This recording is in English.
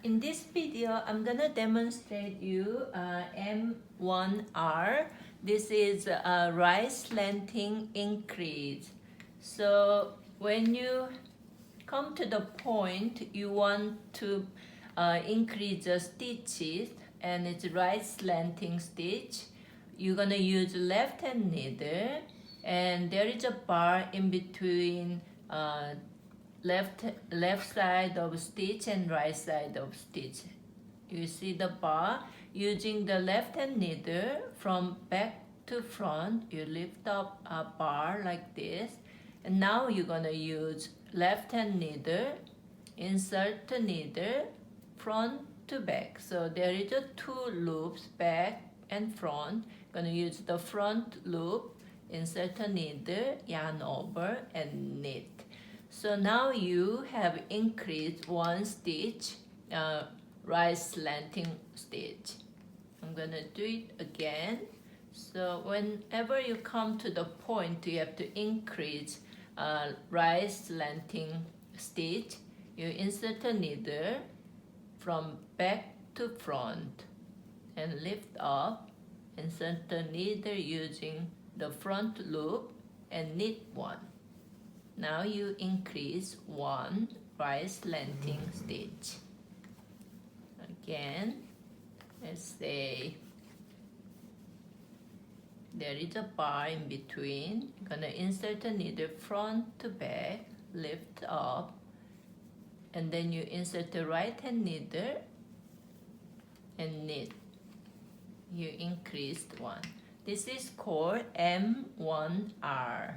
In this video, I'm gonna demonstrate you M1R. This is a rise slanting increase. So when you come to the point you want to increase the stitches and it's rise slanting stitch, you're gonna use left hand needle, and there is a bar in between left side of stitch and right side of stitch. You see the bar. Using the left hand needle from back to front, you lift up a bar like this, and now you're gonna use left hand needle, insert the needle front to back. So there is a two loops, back and front. Gonna use the front loop, insert the needle, yarn over and knit. So now you have increased one stitch, rise slanting stitch. I'm gonna do it again. So whenever you come to the point you have to increase rise slanting stitch, you insert a needle from back to front and lift up, insert the needle using the front loop and knit one. Now you increase one rise slanting stitch. Again, let's say there is a bar in between. You're gonna insert the needle front to back, lift up, and then you insert the right hand needle and knit. You increased one. This is called M1R.